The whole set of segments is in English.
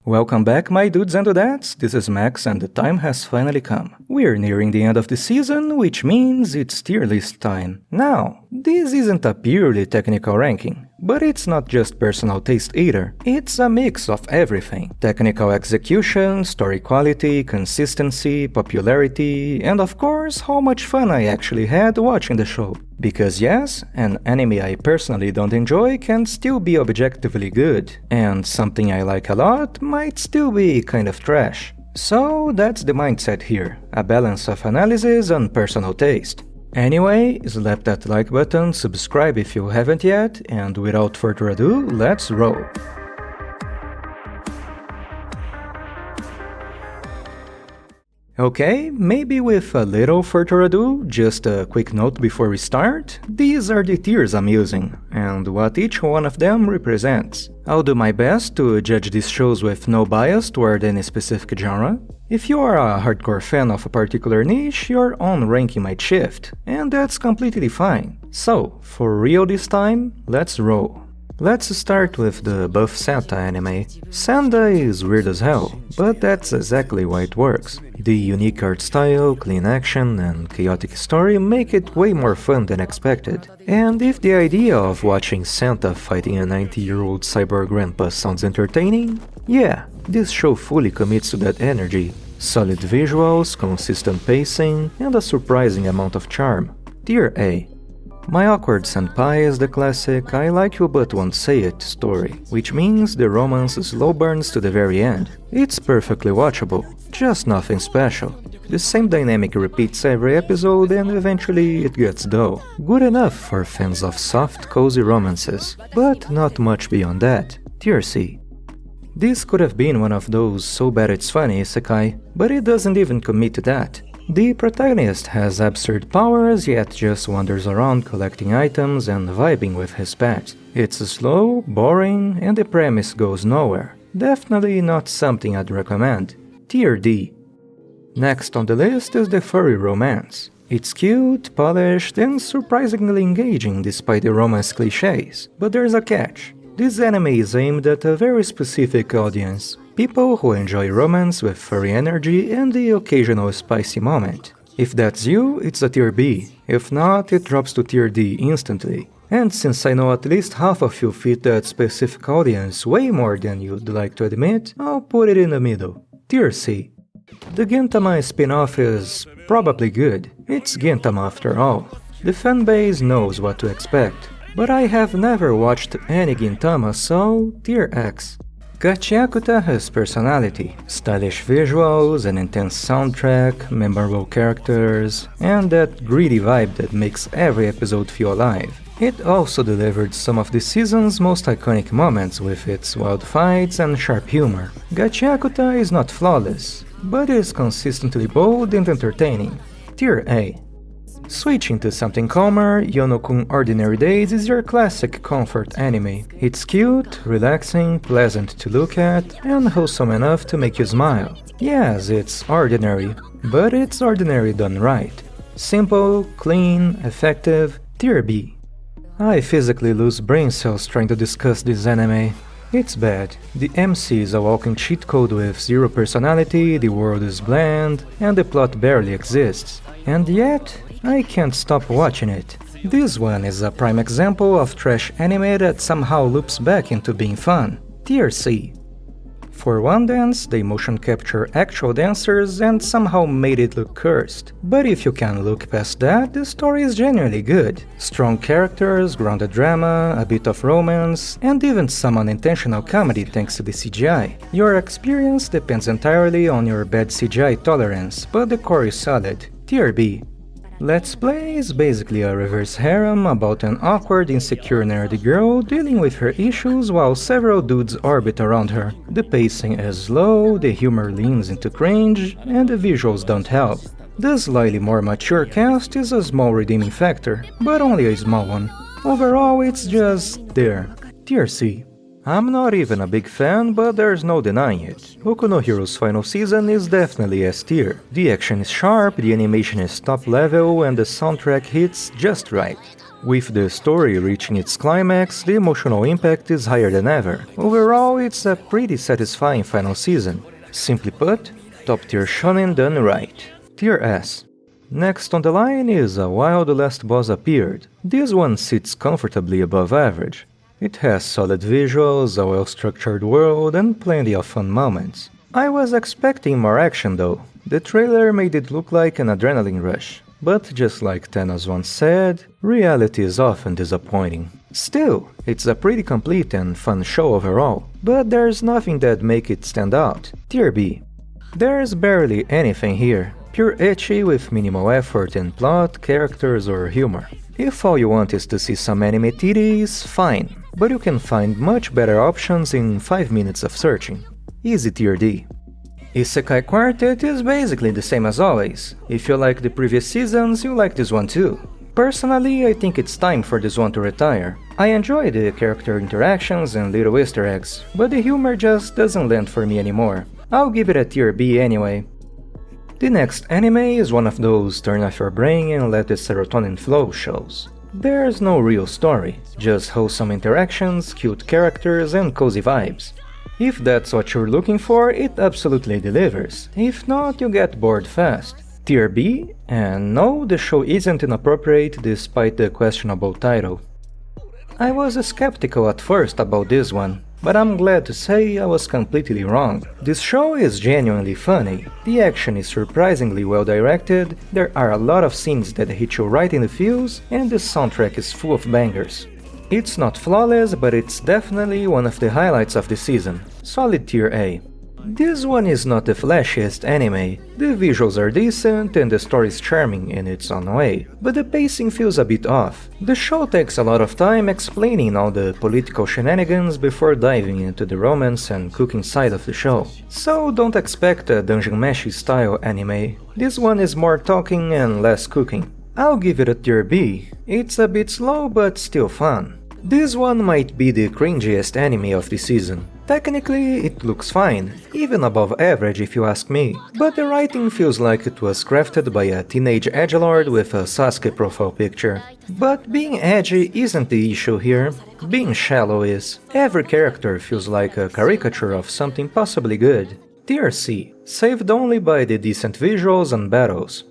Welcome back, my dudes and dudettes. This is Max, and the time has finally come. We're nearing the end of the season, which means it's tier list time. Now, this isn't a purely technical ranking, but it's not just personal taste either. It's a mix of everything. Technical execution, story quality, consistency, popularity, and of course, how much fun I actually had watching the show. Because yes, an anime I personally don't enjoy can still be objectively good, and something I like a lot might still be kind of trash. So that's the mindset here, a balance of analysis and personal taste. Anyway, slap that like button, subscribe if you haven't yet, and without further ado, let's roll. Okay, maybe with a little further ado, just a quick note before we start. These are the tiers I'm using, and what each one of them represents. I'll do my best to judge these shows with no bias toward any specific genre. If you are a hardcore fan of a particular niche, your own ranking might shift, and that's completely fine. So, for real this time, let's roll. Let's start with the buff Santa anime. Santa is weird as hell, but that's exactly why it works. The unique art style, clean action, and chaotic story make it way more fun than expected. And if the idea of watching Santa fighting a 90-year-old cyborg grandpa sounds entertaining, yeah, this show fully commits to that energy. Solid visuals, consistent pacing, and a surprising amount of charm. Tier A. My awkward senpai is the classic I like you but won't say it story, which means the romance slow burns to the very end. It's perfectly watchable, just nothing special. The same dynamic repeats every episode and eventually it gets dull. Good enough for fans of soft, cozy romances, but not much beyond that. Tier C. This could have been one of those so bad it's funny isekai, but it doesn't even commit to that. The protagonist has absurd powers, yet just wanders around collecting items and vibing with his pet. It's slow, boring, and the premise goes nowhere. Definitely not something I'd recommend. Tier D. Next on the list is the furry romance. It's cute, polished, and surprisingly engaging despite the romance cliches. But there's a catch. This anime is aimed at a very specific audience. People who enjoy romance with furry energy and the occasional spicy moment. If that's you, it's a tier B. If not, it drops to tier D instantly. And since I know at least half of you fit that specific audience way more than you'd like to admit, I'll put it in the middle. Tier C. The Gintama spin-off is probably good. It's Gintama after all. The fanbase knows what to expect. But I have never watched any Gintama, so tier X. Gachiakuta has personality, stylish visuals, an intense soundtrack, memorable characters, and that greedy vibe that makes every episode feel alive. It also delivered some of the season's most iconic moments with its wild fights and sharp humor. Gachiakuta is not flawless, but is consistently bold and entertaining. Tier A. Switching to something calmer, Yono-kun Ordinary Days is your classic comfort anime. It's cute, relaxing, pleasant to look at, and wholesome enough to make you smile. Yes, it's ordinary, but it's ordinary done right. Simple, clean, effective, tier B. I physically lose brain cells trying to discuss this anime. It's bad. The MC is a walking cheat code with zero personality, the world is bland, and the plot barely exists. And yet, I can't stop watching it. This one is a prime example of trash anime that somehow loops back into being fun. Tier C. For one dance, they motion capture actual dancers and somehow made it look cursed. But if you can look past that, the story is genuinely good. Strong characters, grounded drama, a bit of romance, and even some unintentional comedy thanks to the CGI. Your experience depends entirely on your bad CGI tolerance, but the core is solid. Tier B. Let's Play is basically a reverse harem about an awkward, insecure nerdy girl dealing with her issues while several dudes orbit around her. The pacing is slow, the humor leans into cringe, and the visuals don't help. The slightly more mature cast is a small redeeming factor, but only a small one. Overall, it's just there. Tier C. I'm not even a big fan, but there's no denying it. Boku no Hero's final season is definitely S tier. The action is sharp, the animation is top level, and the soundtrack hits just right. With the story reaching its climax, the emotional impact is higher than ever. Overall, it's a pretty satisfying final season. Simply put, top tier shonen done right. Tier S. Next on the line is A While the Last Boss Appeared. This one sits comfortably above average. It has solid visuals, a well-structured world, and plenty of fun moments. I was expecting more action though. The trailer made it look like an adrenaline rush. But just like Thanos once said, reality is often disappointing. Still, it's a pretty complete and fun show overall, but there's nothing that make it stand out. Tier B. There's barely anything here. Pure ecchi with minimal effort in plot, characters or humor. If all you want is to see some anime titties, fine, but you can find much better options in 5 minutes of searching. Easy Tier D. Isekai Quartet is basically the same as always. If you like the previous seasons, you like this one too. Personally, I think it's time for this one to retire. I enjoy the character interactions and little easter eggs, but the humor just doesn't land for me anymore. I'll give it a Tier B anyway. The next anime is one of those turn off your brain and let the serotonin flow shows. There's no real story, just wholesome interactions, cute characters and cozy vibes. If that's what you're looking for, it absolutely delivers. If not, you get bored fast. Tier B, and no, the show isn't inappropriate despite the questionable title. I was skeptical at first about this one, but I'm glad to say I was completely wrong. This show is genuinely funny, the action is surprisingly well directed, there are a lot of scenes that hit you right in the feels, and the soundtrack is full of bangers. It's not flawless, but it's definitely one of the highlights of the season. Solid Tier A. This one is not the flashiest anime. The visuals are decent and the story is charming in its own way, but the pacing feels a bit off. The show takes a lot of time explaining all the political shenanigans before diving into the romance and cooking side of the show. So don't expect a Dungeon Meshi style anime. This one is more talking and less cooking. I'll give it a Tier B. It's a bit slow but still fun. This one might be the cringiest anime of the season. Technically, it looks fine, even above average if you ask me, but the writing feels like it was crafted by a teenage edgelord with a Sasuke profile picture. But being edgy isn't the issue here, being shallow is. Every character feels like a caricature of something possibly good. Tier C, saved only by the decent visuals and battles.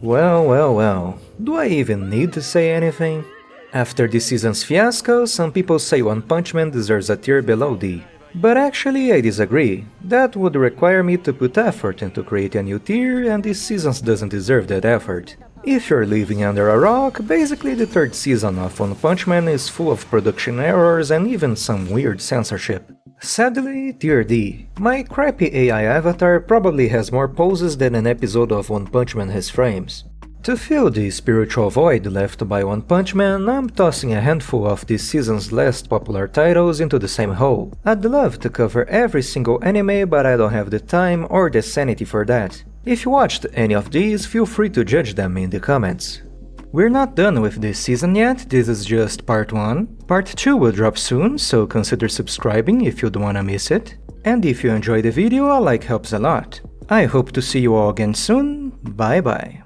Well, do I even need to say anything? After this season's fiasco, some people say One Punch Man deserves a tier below D. But actually I disagree. That would require me to put effort into create a new tier, and this season doesn't deserve that effort. If you're living under a rock, basically the third season of One Punch Man is full of production errors and even some weird censorship. Sadly, Tier D. My crappy AI avatar probably has more poses than an episode of One Punch Man has frames. To fill the spiritual void left by One Punch Man, I'm tossing a handful of this season's less popular titles into the same hole. I'd love to cover every single anime, but I don't have the time or the sanity for that. If you watched any of these, feel free to judge them in the comments. We're not done with this season yet, this is just part 1. Part 2 will drop soon, so consider subscribing if you don't wanna miss it. And if you enjoyed the video, a like helps a lot. I hope to see you all again soon, bye bye.